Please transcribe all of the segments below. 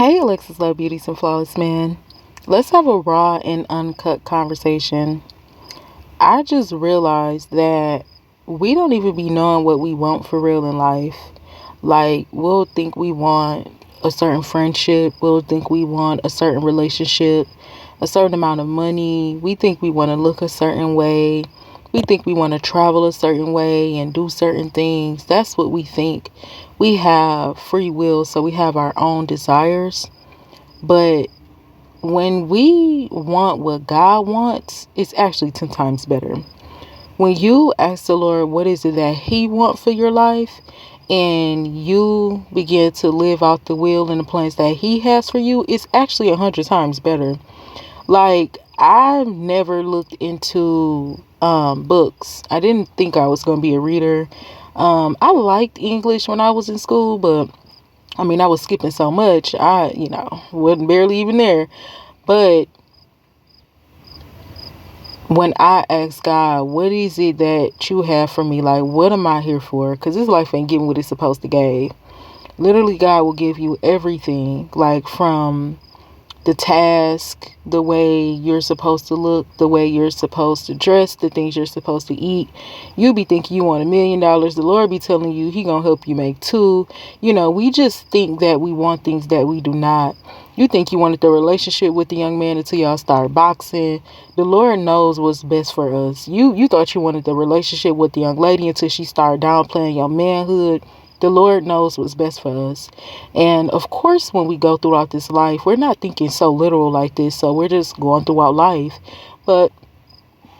Hey, Alexus, love beauties and flawless man. Let's have a raw and uncut conversation. I just realized that we don't even be knowing what we want for real in life. Like, we'll think we want a certain friendship, we'll think we want a certain relationship, a certain amount of money. We think we want to look a certain way. We think we want to travel a certain way and do certain things. That's what we think. We have free will, so we have our own desires. But when we want what God wants, it's actually 10 times better. When you ask the Lord what is it that He wants for your life, and you begin to live out the will and the plans that He has for you, it's actually 100 times better. Like, I've never looked into books. I didn't think I was going to be a reader. I liked English when I was in school, but I was skipping so much. Wasn't barely even there. But when I ask God, what is it that you have for me? Like, what am I here for? Because this life ain't giving what it's supposed to give. Literally, God will give you everything. Like, from the task, the way you're supposed to look, the way you're supposed to dress, the things you're supposed to eat. You be thinking you want $1 million. The Lord be telling you He gonna help you make two. We just think that we want things that we do not. You think you wanted the relationship with the young man until y'all start boxing. The Lord knows what's best for us. You thought you wanted the relationship with the young lady until she started downplaying your manhood. The Lord knows what's best for us. And of course, when we go throughout this life, we're not thinking so literal like this. So we're just going throughout life. But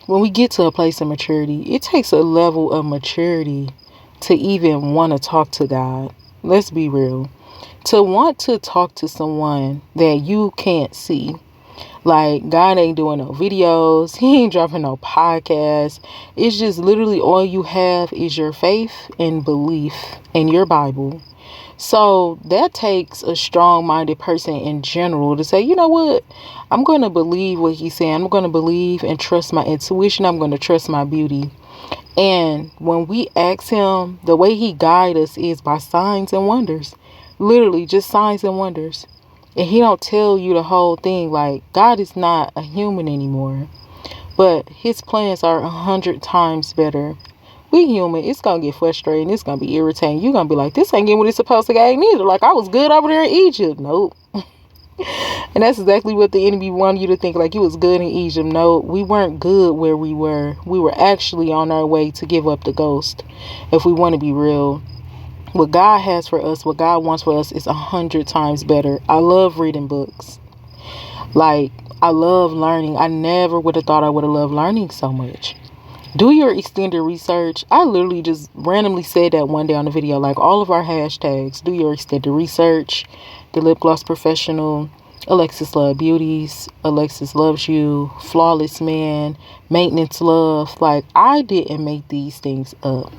when we get to a place of maturity, it takes a level of maturity to even want to talk to God. Let's be real. To want to talk to someone that you can't see. Like, God ain't doing no videos. He ain't dropping no podcasts. It's just literally all you have is your faith and belief in your Bible. So that takes a strong-minded person in general to say, you know what? I'm going to believe what He's saying. I'm going to believe and trust my intuition. I'm going to trust my beauty. And when we ask Him, the way He guides us is by signs and wonders. Literally, just signs and wonders. And He don't tell you the whole thing. Like, God is not a human anymore. But His plans are 100 times better. We human, it's going to get frustrating. It's going to be irritating. You're going to be like, this ain't getting what it's supposed to get neither. Like, I was good over there in Egypt. Nope. And that's exactly what the enemy wanted you to think. Like, you was good in Egypt. No, we weren't good where we were. We were actually on our way to give up the ghost. If we want to be real. What God has for us, what God wants for us is 100 times better. I love reading books. Like, I love learning. I never would have thought I would have loved learning so much. Do your extended research. I literally just randomly said that one day on the video. Like, all of our hashtags. Do your extended research. The Lip Gloss Professional. Alexus Love Beauties. Alexus Loves You. Flawless Man. Maintenance Love. Like, I didn't make these things up.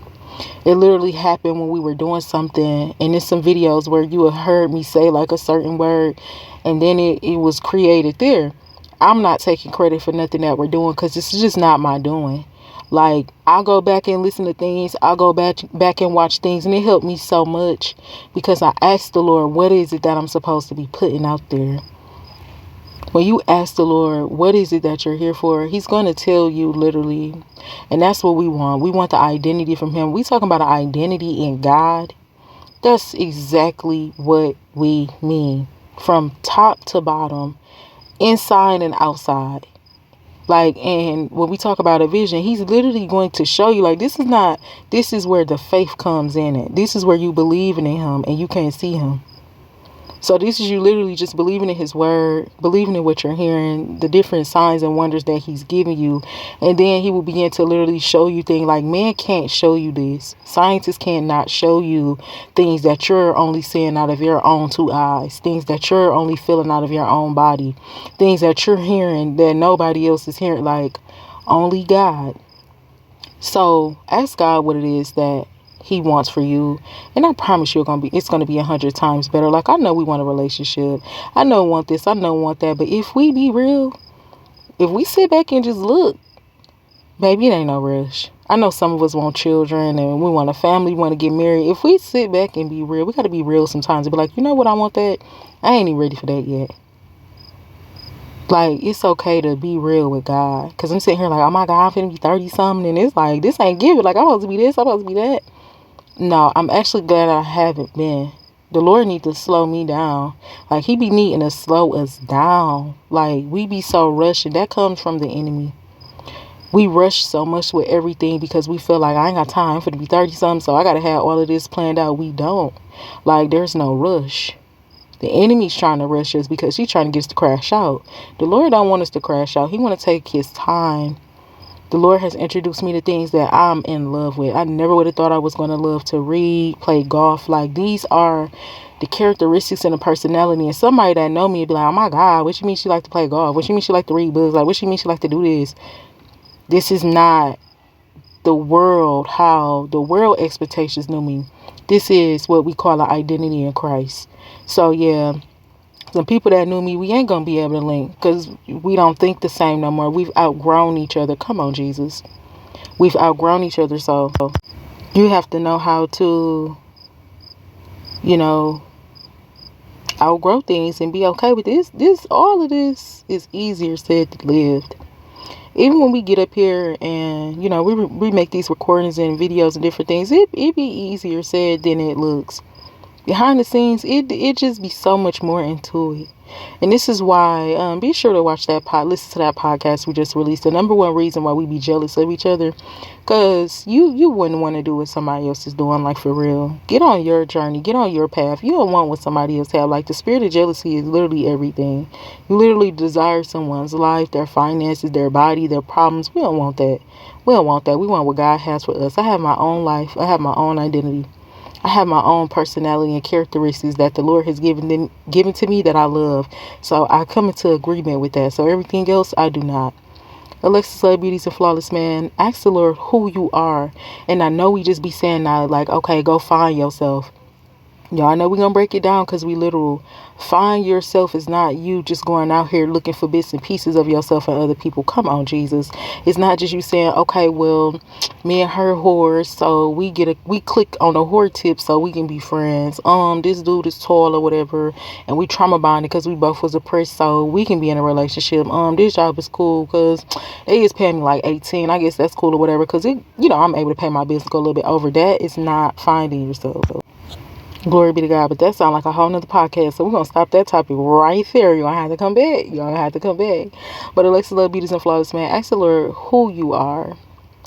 It literally happened when we were doing something, and there's some videos where you have heard me say like a certain word, and then it was created there. I'm not taking credit for nothing that we're doing, because this is just not my doing. Like, I'll go back and listen to things. I'll go back and watch things, and it helped me so much because I asked the Lord, what is it that I'm supposed to be putting out there? When you ask the Lord, what is it that you're here for? He's going to tell you literally. And that's what we want. We want the identity from Him. We talking about an identity in God. That's exactly what we mean. From top to bottom, inside and outside. Like, and when we talk about a vision, He's literally going to show you, like, this is where the faith comes in it. This is where you believe in Him and you can't see Him. So this is you literally just believing in His word, believing in what you're hearing, the different signs and wonders that He's giving you. And then He will begin to literally show you things like, man can't show you this. Scientists cannot show you things that you're only seeing out of your own two eyes. Things that you're only feeling out of your own body. Things that you're hearing that nobody else is hearing. Like, only God. So ask God what it is that He wants for you, and I promise you it's gonna be 100 times better. Like, I know we want a relationship, I know we want this, I know we want that, but if we be real, if we sit back and just look, baby, it ain't no rush. I know some of us want children and we want a family, we want to get married. If we sit back and be real, we got to be real sometimes and be like, you know what, I want that. I ain't even ready for that yet. Like, it's okay to be real with God. Because I'm sitting here like, oh my God, I'm finna be 30 something. And it's like, this ain't giving. Like, I'm supposed to be this, I'm supposed to be that. No, I'm actually glad I haven't been. The Lord needs to slow me down. Like, he be needing to slow us down. Like, we be so rushed. And that comes from the enemy. We rush so much with everything because we feel like I ain't got time for to be 30 something. So I got to have all of this planned out. We don't. Like, there's no rush. The enemy's trying to rush us because he's trying to get us to crash out. The Lord don't want us to crash out. He want to take his time. The Lord has introduced me to things that I'm in love with. I never would have thought I was going to love to read, play golf. Like, these are the characteristics and the personality. And somebody that know me would be like, oh my God, what you mean she like to play golf? What you mean she like to read books? Like, what you mean she like to do this? This is not the world, how the world expectations knew me. This is what we call an identity in Christ. So yeah, some people that knew me, we ain't gonna be able to link because we don't think the same no more. We've outgrown each other. Come on, Jesus. We've outgrown each other. So you have to know how to, outgrow things and be okay with this. All of this is easier said than lived. Even when we get up here and, we make these recordings and videos and different things, it be easier said than it looks. Behind the scenes, it just be so much more into it. And this is why, be sure to listen to that podcast we just released. The number one reason why we be jealous of each other, because you wouldn't want to do what somebody else is doing, like, for real. Get on your journey, get on your path. You don't want what somebody else have. Like, the spirit of jealousy is literally everything. You literally desire someone's life, their finances, their body, their problems. We don't want that. We don't want that. We want what God has for us. I have my own life. I have my own identity. I have my own personality and characteristics that the Lord has given to me that I love. So I come into agreement with that. So everything else, I do not. Alexus, Love, Beauties, and Flawless Man, ask the Lord who you are. And I know we just be saying now, like, okay, go find yourself. Y'all know we're going to break it down because we literal. Find yourself is not you just going out here looking for bits and pieces of yourself and other people. Come on, Jesus. It's not just you saying, okay, well, me and her whores, so we click on the whore tip so we can be friends. This dude is tall or whatever, and we trauma bonded because we both was oppressed, so we can be in a relationship. This job is cool because they just paying me like 18. I guess that's cool or whatever because I'm able to pay my bills, go a little bit over. That is not finding yourself. Glory be to God. But that sounds like a whole nother podcast. So we're going to stop that topic right there. You're going to have to come back. You're going to have to come back. But Alexus, Love, Beauties, and Flawless Man, ask the Lord who you are.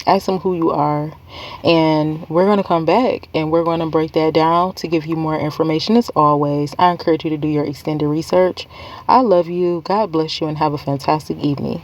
Ask him who you are. And we're going to come back and we're going to break that down to give you more information. As always, I encourage you to do your extended research. I love you. God bless you and have a fantastic evening.